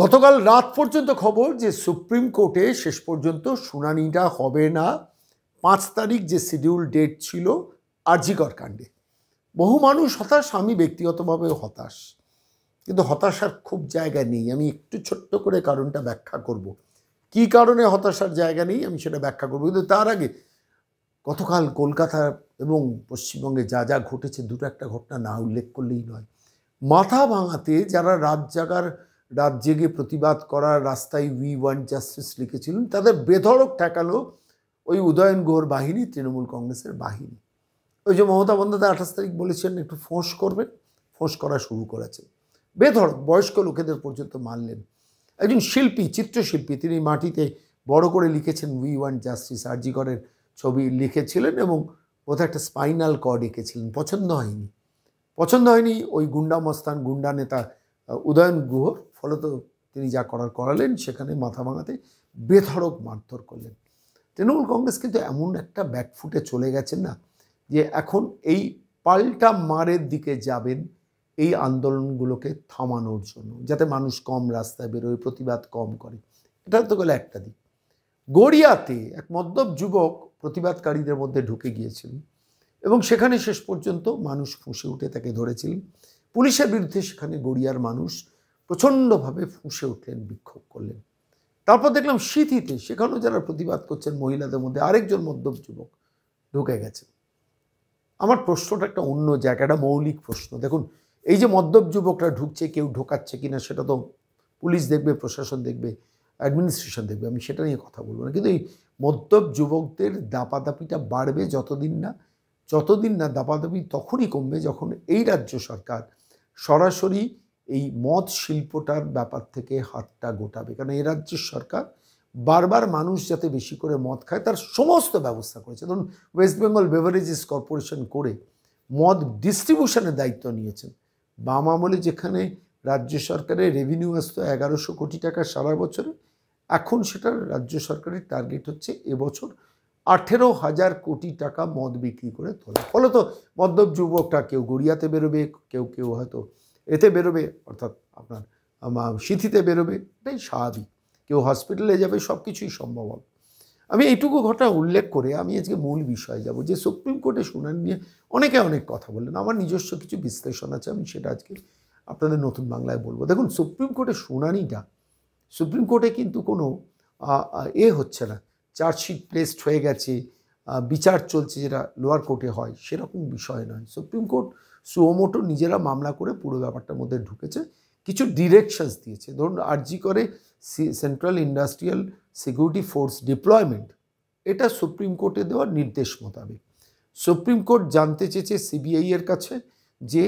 গতকাল রাত পর্যন্ত খবর যে সুপ্রিম কোর্টে শেষ পর্যন্ত শুনানিটা হবে না। 5 তারিখ যে শিডিউল ডেট ছিল আরজি কর কাণ্ডে। বহু মানুষ হতাশ, আমি ব্যক্তিগতভাবে হতাশ, কিন্তু হতাশার খুব জায়গা নেই। আমি একটু ছোট্ট করে কারণটা ব্যাখ্যা করব। কি কারণে হতাশার জায়গা নেই আমি সেটা ব্যাখ্যা করব, কিন্তু তার আগে গতকাল কলকাতা এবং পশ্চিমবঙ্গে যা যা ঘটেছে দুটো একটা ঘটনা না উল্লেখ করলেই নয়। মাথা ভাঙাতে যারা রাত জেগে প্রতিবাদ করার রাস্তায় উই ওয়ান্ট জাস্টিস লিখেছিলেন, তাদের বেধড়ক ঠেকালো ওই উদয়ন গুহর বাহিনী, তৃণমূল কংগ্রেসের বাহিনী। ওই যে মমতা বন্দ্যোপাধ্যায় 28 তারিখ বলেছেন একটু ফোঁস করবেন, ফোঁস করা শুরু করেছে। বেধড়ক বয়স্ক লোকেদের পর্যন্ত মারলেন। একজন শিল্পী, চিত্রশিল্পী, তিনি মাটিতে বড় করে লিখেছেন উই ওয়ান্ট জাস্টিস, আরজি করের ছবি লিখেছিলেন এবং কোথাও একটা স্পাইনাল কর্ড এঁকেছিলেন। পছন্দ হয়নি ওই গুন্ডা মস্তান, গুন্ডা নেতা উদয়ন গুহ। ফলত তিনি যা করালেন, সেখানে মাথা ভাঙাতে বেধড়ক মারধর করলেন। তৃণমূল কংগ্রেস কিন্তু এমন একটা ব্যাকফুটে চলে গেছেন না, যে এখন এই পাল্টা মারের দিকে যাবেন এই আন্দোলনগুলোকে থামানোর জন্য, যাতে মানুষ কম রাস্তায় বেরোয়, প্রতিবাদ কম করে। এটা তো গেলে একটা দিক। গড়িয়াতে এক মদ্যপ যুবক প্রতিবাদকারীদের মধ্যে ঢুকে গিয়েছিলেন এবং সেখানে শেষ পর্যন্ত মানুষ ফুঁসে উঠে তাকে ধরেছিলেন। পুলিশের বিরুদ্ধে সেখানে গড়িয়ার মানুষ প্রচণ্ডভাবে ফুঁসে উঠলেন, বিক্ষোভ করলেন। তারপর দেখলাম সিঁথিতে, সেখানেও যারা প্রতিবাদ করছেন মহিলাদের মধ্যে আরেকজন মদ্যপ যুবক ঢুকে গেছেন। আমার প্রশ্নটা একটা অন্য জায়গাটা, মৌলিক প্রশ্ন। দেখুন, এই যে মদ্যপ যুবকরা ঢুকছে, কেউ ঢোকাচ্ছে কিনা সেটা তো পুলিশ দেখবে, প্রশাসন দেখবে, অ্যাডমিনিস্ট্রেশন দেখবে, আমি সেটা নিয়ে কথা বলবো না। কিন্তু এই মদ্যপ যুবকদের দাপাদাপিটা বাড়বে যতদিন না দাপাদাপি তখনই কমবে যখন এই রাজ্য সরকার সরাসরি এই মদ শিল্পটার ব্যাপার থেকে হাতটা গোটাবে। কারণ এই রাজ্যের সরকার বারবার মানুষ যাতে বেশি করে মদ খায় তার সমস্ত ব্যবস্থা করেছে। ধরুন, ওয়েস্ট বেঙ্গল বেভারেজেস কর্পোরেশন করে মদ ডিস্ট্রিবিউশনের দায়িত্ব নিয়েছেন। বাম আমলে যেখানে রাজ্য সরকারের রেভিনিউ আসতো 1100 কোটি টাকা সারা বছরে, এখন সেটা রাজ্য সরকারের টার্গেট হচ্ছে এবছর 18,000 কোটি টাকা মদ বিক্রি করে তোলা। ফলত মদ্যপ যুবকটা কেউ গড়িয়াতে বেরোবে, কেউ হয়তো এতে বেরোবে, অর্থাৎ আপনার সিঁথিতে বেরোবে, এটাই স্বাভাবিক। কেউ হসপিটালে যাবে, সব কিছুই সম্ভব হবে। আমি এইটুকু ঘটনা উল্লেখ করে আমি আজকে মূল বিষয়ে যাব, যে সুপ্রিম কোর্টে শুনানি নিয়ে অনেকে অনেক কথা বললেন। আমার নিজস্ব কিছু বিশ্লেষণ আছে, আমি সেটা আজকে আপনাদের নতুন বাংলায় বলবো। দেখুন, সুপ্রিম কোর্টের শুনানিটা, সুপ্রিম কোর্টে কিন্তু কোনো হচ্ছে না, চার্জশিট প্লেসড হয়ে গেছে, বিচার চলছে, যেটা লোয়ার কোর্টে হয়, সেরকম বিষয় নয়। সুপ্রিম কোর্ট সুমোটো নিজেরা মামলা করে পুরো ব্যাপারটার মধ্যে ঢুকেছে, কিছু ডিরেকশনস দিয়েছে। ধরুন, আরজি করে central industrial security force deployment, এটা সুপ্রিম কোর্টে দেওয়ার নির্দেশ মোতাবেক সুপ্রিম কোর্ট জানতে চেয়েছে সিবিআই এর কাছে যে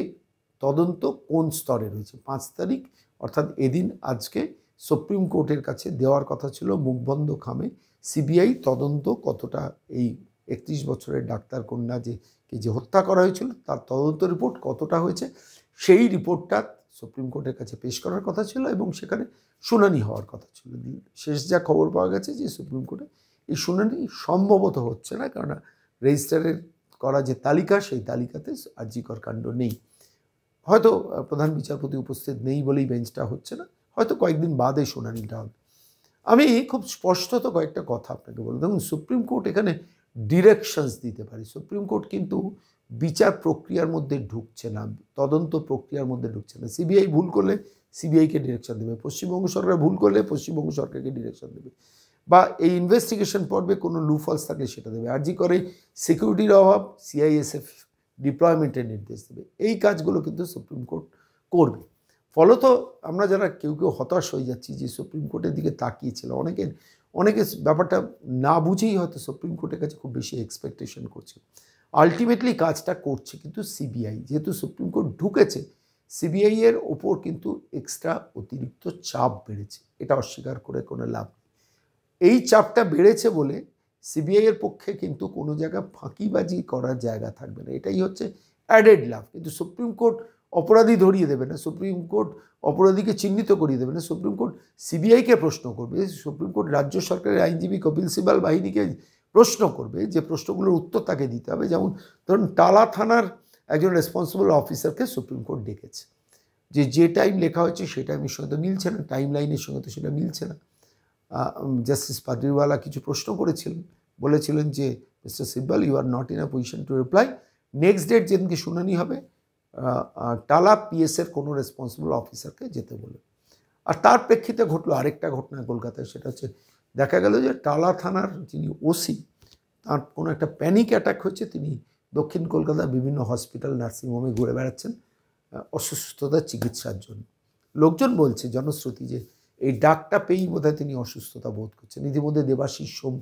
তদন্ত কোন স্তরে রয়েছে। 5 তারিখ অর্থাৎ এদিন, আজকে সুপ্রিম কোর্টের কাছে দেওয়ার কথা ছিল মুখবন্ধ খামে সিবিআই তদন্ত কতটা, এই 31 বছরের ডাক্তার কন্যা যে হত্যা করা হয়েছিল তার তদন্ত রিপোর্ট কতটা হয়েছে, সেই রিপোর্টটা সুপ্রিম কোর্টের কাছে পেশ করার কথা ছিল এবং সেখানে শুনানি হওয়ার কথা ছিল। শেষ যা খবর পাওয়া গেছে যে সুপ্রিম কোর্টে এই শুনানি সম্ভবত হচ্ছে না, কারণ রেজিস্ট্রারের করা যে তালিকা, সেই তালিকাতে আরজি কর কাণ্ড নেই। হয়তো প্রধান বিচারপতি উপস্থিত নেই বলেই বেঞ্চটা হচ্ছে না, হয়তো কয়েকদিন বাদে শুনানিটা হবে। আমি খুব স্পষ্টত কয়েকটা কথা আপনাকে বলবো। দেখুন, সুপ্রিম কোর্ট এখানে ডিরেকশনস দিতে পারে। সুপ্রিম কোর্ট কিন্তু বিচার প্রক্রিয়ার মধ্যে ঢুকছে না, তদন্ত প্রক্রিয়ার মধ্যে ঢুকছে না। সিবিআই ভুল করলে সিবিআইকে ডিরেকশন দেবে, পশ্চিমবঙ্গ সরকার ভুল করলে পশ্চিমবঙ্গ সরকারকে ডিরেকশন দেবে, বা এই ইনভেস্টিগেশন পর্বে কোনো লুফলস থাকলে সেটা দেবে। আরজি করে সিকিউরিটির অভাব, সিআইএসএফ ডিপ্লয়মেন্টের নির্দেশ দেবে। এই কাজগুলো কিন্তু সুপ্রিম কোর্ট করবে। ফলত আমরা যারা কেউ হতাশ হয়ে যাচ্ছি যে সুপ্রিম কোর্টের দিকে তাকিয়েছিল, অনেকে ব্যাপারটা না বুঝেই হয়তো সুপ্রিম কোর্টের কাছে খুব বেশি এক্সপেকটেশন করছে। আলটিমেটলি কাজটা করছে কিন্তু সিবিআই। যেহেতু সুপ্রিম কোর্ট ঢুকেছে, সিবিআই এর ওপর কিন্তু এক্সট্রা অতিরিক্ত চাপ বেড়েছে, এটা অস্বীকার করে কোনো লাভ নেই। এই চাপটা বেড়েছে বলে সিবিআই এর পক্ষে কিন্তু কোনো জায়গায় ফাঁকিবাজি করার জায়গা থাকবে না, এটাই হচ্ছে অ্যাডেড লাভ। কিন্তু সুপ্রিম কোর্ট অপরাধী ধরিয়ে দেবে না, সুপ্রিম কোর্ট অপরাধীকে চিহ্নিত করিয়ে দেবে না, সুপ্রিম কোর্ট সিবিআইকে প্রশ্ন করবে, সুপ্রিম কোর্ট রাজ্য সরকারের আইনজীবী কপিল সিবাল বাহিনীকে প্রশ্ন করবে, যে প্রশ্নগুলোর উত্তর তাকে দিতে হবে। যেমন ধরুন টালা থানার একজন রেসপন্সিবল অফিসারকে সুপ্রিম কোর্ট ডেকেছে, যে টাইম লেখা হয়েছে সেই টাইমের সঙ্গে তো মিলছে না, টাইম লাইনের সঙ্গে তো সেটা মিলছে না। জাস্টিস পাদ্রিওয়ালা কিছু প্রশ্ন করেছিলেন, বলেছিলেন যে mister Sibal you are not in a position to reply. Next date যেদিনকে শুনানি হবে টালা পিএসের কোনো রেসপন্সিবল অফিসারকে যেতে বলে। আর তার প্রেক্ষিতে ঘটলো আরেকটা ঘটনা কলকাতায়, সেটা হচ্ছে দেখা গেল যে টালা থানার যিনি ওসি, তার কোনো একটা প্যানিক অ্যাটাক হচ্ছে, তিনি দক্ষিণ কলকাতার বিভিন্ন হসপিটাল নার্সিংহোমে ঘুরে বেড়াচ্ছেন অসুস্থতার চিকিৎসার জন্য। লোকজন বলছে, জনশ্রুতি, যে এই ডাকটা পেয়েই বোধহয় তিনি অসুস্থতা বোধ করছেন। ইতিমধ্যে দেবাশিস সোম,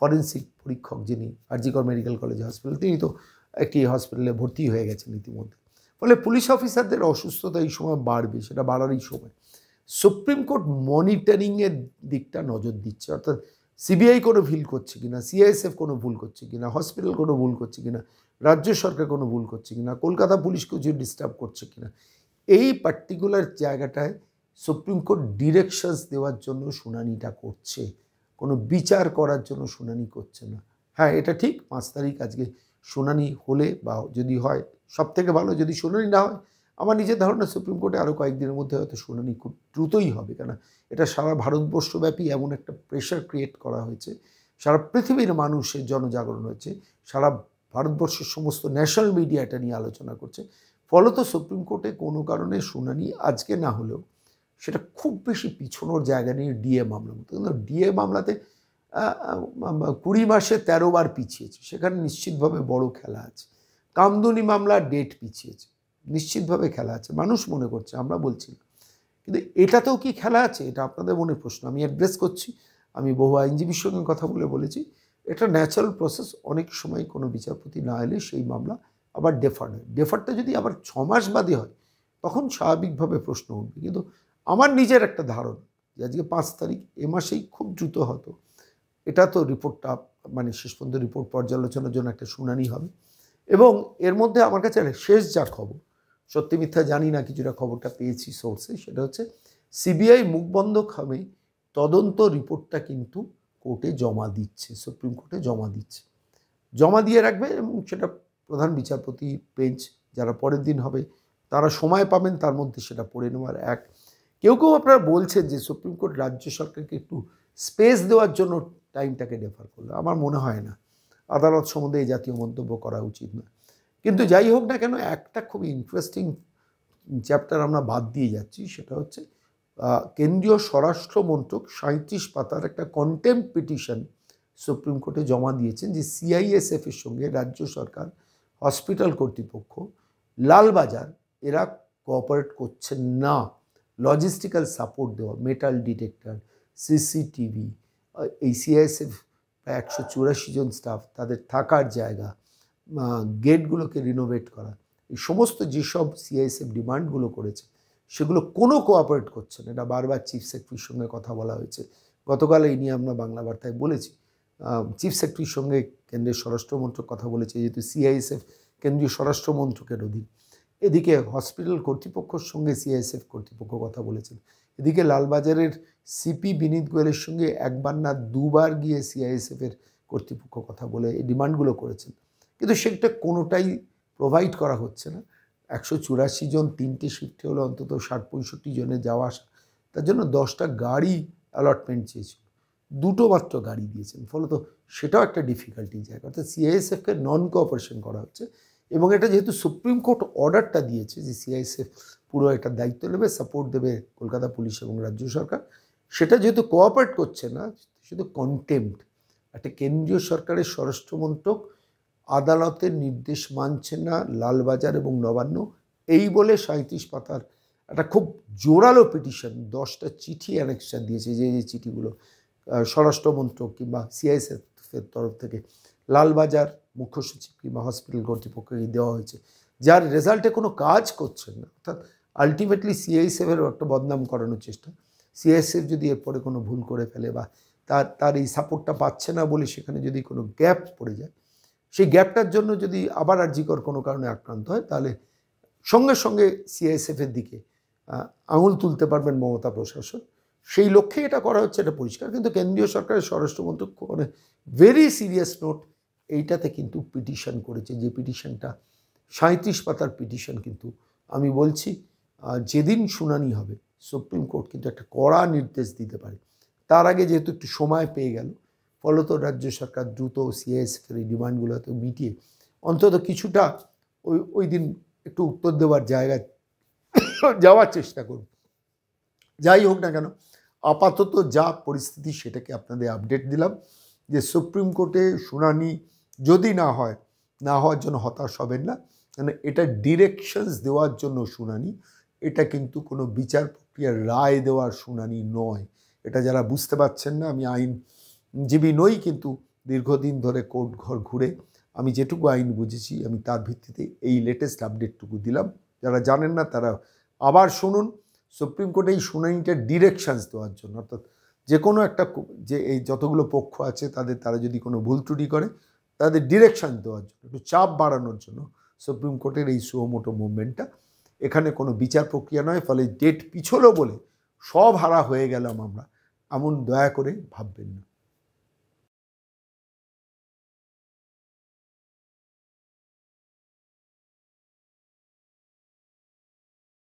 ফরেন্সিক পরীক্ষক যিনি আরজিকর মেডিকেল কলেজ হসপিটাল, তিনি তো একটি হসপিটালে ভর্তি হয়ে গেছেন ইতিমধ্যে। ফলে পুলিশ অফিসারদের অসুস্থতা এই সময় বাড়বে, সেটা বাড়ারই সময়। সুপ্রিম কোর্ট মনিটরিংয়ের দিকটা নজর দিচ্ছে, অর্থাৎ সিবিআই কোনো ভুল করছে কিনা, সিআইএসএফ কোনো ভুল করছে কিনা, হসপিটাল কোনো ভুল করছে কিনা, রাজ্য সরকার কোনো ভুল করছে কিনা, কলকাতা পুলিশ কিছু ডিস্টার্ব করছে কিনা, এই পার্টিকুলার জায়গাটায় সুপ্রিম কোর্ট ডিরেকশনস দেওয়ার জন্য শুনানিটা করছে, কোনো বিচার করার জন্য শুনানি করছে না। হ্যাঁ, এটা ঠিক 5 তারিখ আজকে শুনানি হলে বা যদি হয় সব থেকে ভালো, যদি শুনানি না হয় আমার নিজের ধারণা সুপ্রিম কোর্টে আরও কয়েকদিনের মধ্যে হয়তো শুনানি খুব দ্রুতই হবে, কেন এটা সারা ভারতবর্ষব্যাপী এমন একটা প্রেশার ক্রিয়েট করা হয়েছে, সারা পৃথিবীর মানুষের জনজাগরণ হয়েছে, সারা ভারতবর্ষের সমস্ত ন্যাশনাল মিডিয়া এটা নিয়ে আলোচনা করছে। ফলত সুপ্রিম কোর্টে কোনো কারণে শুনানি আজকে না হলেও সেটা খুব বেশি পিছনোর জায়গা নিয়ে ডিএ মামলার মতো, কিন্তু ডিএ মামলাতে 20 মাসে 13 বার পিছিয়েছে, সেখানে নিশ্চিতভাবে বড় খেলা আছে। কামদুনি মামলা ডেট পিছিয়েছে, নিশ্চিতভাবে খেলা আছে, মানুষ মনে করছে, আমরা বলছি না। কিন্তু এটাতেও কি খেলা আছে, এটা আপনাদের মনে প্রশ্ন, আমি অ্যাড্রেস করছি। আমি বহু আইনজীবীর সঙ্গে কথা বলেছি, এটা ন্যাচারাল প্রসেস। অনেক সময় কোনো বিচারপতি না এলে সেই মামলা আবার ডেফার্ড হয়। ডেফার্ডটা যদি আবার 6 মাস বাদে হয় তখন স্বাভাবিকভাবে প্রশ্ন উঠবে। কিন্তু আমার নিজের একটা ধারণা যে আজকে 5 তারিখ, এ মাসেই খুব দ্রুত হতো, এটা তো রিপোর্টটা মানে শেষ পর্যন্ত রিপোর্ট পর্যালোচনার জন্য একটা শুনানি হবে। এবং এর মধ্যে আমার কাছে শেষ যা খবর, সত্যি মিথ্যা জানি না, কিছুটা খবরটা পেয়েছি সোর্সে, সেটা হচ্ছে সিবিআই মুখবন্ধভাবে তদন্ত রিপোর্টটা কিন্তু কোর্টে জমা দিচ্ছে, সুপ্রিম কোর্টে জমা দিয়ে রাখবে, এবং সেটা প্রধান বিচারপতি বেঞ্চ যারা পরের দিন হবে তারা সময় পাবেন তার মধ্যে সেটা পড়ে নেওয়ার। কেউ আপনারা বলছেন যে সুপ্রিম কোর্ট রাজ্য সরকারকে একটু স্পেস দেওয়ার জন্য টাইমটাকে ডেফার করলো। আমার মনে হয় না, আদালত সম্বন্ধে এই জাতীয় মন্তব্য করা উচিত না। কিন্তু যাই হোক না কেন, একটা খুব ইন্টারেস্টিং চ্যাপ্টার আমরা বাদ দিয়ে যাচ্ছি, সেটা হচ্ছে কেন্দ্রীয় স্বরাষ্ট্রমন্ত্রক 37 পাতার একটা কন্টেম্প পিটিশন সুপ্রিম কোর্টে জমা দিয়েছেন, যে সিআইএসএফের সঙ্গে রাজ্য সরকার, হসপিটাল কর্তৃপক্ষ, লালবাজার এরা কোঅপারেট করছেন না। লজিস্টিক্যাল সাপোর্ট দেওয়া, মেটাল ডিটেক্টর, সিসিটিভি, এই সিআইএসএফ 184 জন স্টাফ, তাদের থাকার জায়গা, গেটগুলোকে রিনোভেট করা, এই সমস্ত যেসব সিআইএসএফ ডিমান্ডগুলো করেছে সেগুলো কোনো কোঅপারেট করছে না। এটা বারবার চিফ সেক্রেটারির সঙ্গে কথা বলা হয়েছে, গতকাল এই নিয়ে আমরা বাংলা বার্তায় বলেছি। চিফ সেক্রেটারির সঙ্গে কেন্দ্রীয় স্বরাষ্ট্রমন্ত্রক কথা বলেছে, যেহেতু সিআইএসএফ কেন্দ্রীয় স্বরাষ্ট্রমন্ত্রকের অধীন। এদিকে হসপিটাল কর্তৃপক্ষের সঙ্গে সিআইএসএফ কর্তৃপক্ষ কথা বলেছেন। এদিকে লালবাজারের সিপি বিনীত গোয়েলের সঙ্গে একবার না দুবার গিয়ে সিআইএসএফের কর্তৃপক্ষ কথা বলে এই ডিমান্ডগুলো করেছেন, কিন্তু সেটা কোনোটাই প্রোভাইড করা হচ্ছে না। 184 জন, 3টে শিফটে হলে অন্তত 60-65 জনের যাওয়া আসা, তার জন্য 10টা গাড়ি অ্যালটমেন্ট চেয়েছিল, 2টো মাত্র গাড়ি দিয়েছেন। ফলত সেটাও একটা ডিফিকাল্টির জায়গা, অর্থাৎ সিআইএসএফকে নন কোঅপারেশন করা হচ্ছে। এবং এটা যেহেতু সুপ্রিম কোর্ট অর্ডারটা দিয়েছে যে সিআইএসএফ পুরো একটা দায়িত্ব নেবে, সাপোর্ট দেবে কলকাতা পুলিশ এবং রাজ্য সরকার, সেটা যেহেতু কোঅপারেট করছে না, শুধু কন্টেম্পট। একটা কেন্দ্রীয় সরকারের স্বরাষ্ট্রমন্ত্রক আদালতের নির্দেশ মানছে না, লালবাজার এবং নবান্ন, এই বলে 37 পাতার একটা খুব জোরালো পিটিশন, 10টা চিঠি অ্যানেক্সার দিয়েছে, যে চিঠিগুলো স্বরাষ্ট্রমন্ত্রক কিংবা সিআইএসএফের তরফ থেকে লালবাজার মুখ্য সচিব কিংবা হসপিটাল কর্তৃপক্ষকে দেওয়া হয়েছে, যার রেজাল্টে কোনো কাজ করছেন না। অর্থাৎ আলটিমেটলি সিআইএসএফেরও একটা বদনাম করানোর চেষ্টা। সিআইএসএফ যদি এরপরে কোনো ভুল করে ফেলে বা তার এই সাপোর্টটা পাচ্ছে না বলে সেখানে যদি কোনো গ্যাপ পড়ে যায়, সেই গ্যাপটার জন্য যদি আবার আরজিকর কোনো কারণে আক্রান্ত হয়, তাহলে সঙ্গে সঙ্গে সিআইএসএফের দিকে আঙুল তুলতে পারবেন মমতা প্রশাসন। সেই লক্ষ্যে এটা করা হচ্ছে, এটা পরিষ্কার। কিন্তু কেন্দ্রীয় সরকারের স্বরাষ্ট্র মন্ত্রক মানে ভেরি সিরিয়াস নোট এইটাতে কিন্তু পিটিশন করেছে, যে পিটিশনটা 37 পাতার পিটিশন। কিন্তু আমি বলছি যেদিন শুনানি হবে সুপ্রিম কোর্ট কিন্তু একটা কড়া নির্দেশ দিতে পারে। তার আগে যেহেতু একটু সময় পেয়ে গেল, ফলত রাজ্য সরকার দ্রুত সিআইএসএফের এই ডিমান্ডগুলো তো মিটিয়ে অন্তত কিছুটা ওই দিন একটু উত্তর দেওয়ার জায়গায় যাওয়ার চেষ্টা করুন। যাই হোক না কেন, আপাতত যা পরিস্থিতি সেটাকে আপনাদের আপডেট দিলাম, যে সুপ্রিম কোর্টে শুনানি যদি না হয়, না হওয়ার জন্য হতাশ হবেন না, কারণ এটা ডিরেকশনস দেওয়ার জন্য শুনানি, এটা কিন্তু কোনো বিচার প্রক্রিয়ার রায় দেওয়ার শুনানি নয়। এটা যারা বুঝতে পারছেন না, আমি আইনজীবী নই, কিন্তু দীর্ঘদিন ধরে কোর্ট ঘর ঘুরে আমি যেটুকু আইন বুঝেছি আমি তার ভিত্তিতে এই লেটেস্ট আপডেটটুকু দিলাম। যারা জানেন না তারা আবার শুনুন। সুপ্রিম কোর্টে এই শুনানিটা ডিরেকশনস দেওয়ার জন্য, অর্থাৎ যে কোনো একটা যে এই যতগুলো পক্ষ আছে তারা যদি কোনো ভুল ত্রুটি করে তাদের ডিরেকশন দেওয়ার জন্য, একটু চাপ বাড়ানোর জন্য সুপ্রিম কোর্টের এই সুমোটো মুভমেন্টটা। এখানে কোনো বিচার প্রক্রিয়া নয়, ফলে ডেট পিছলো বলে সব হারা হয়ে গেলাম আমরা, এমন দয়া করে ভাববেন না।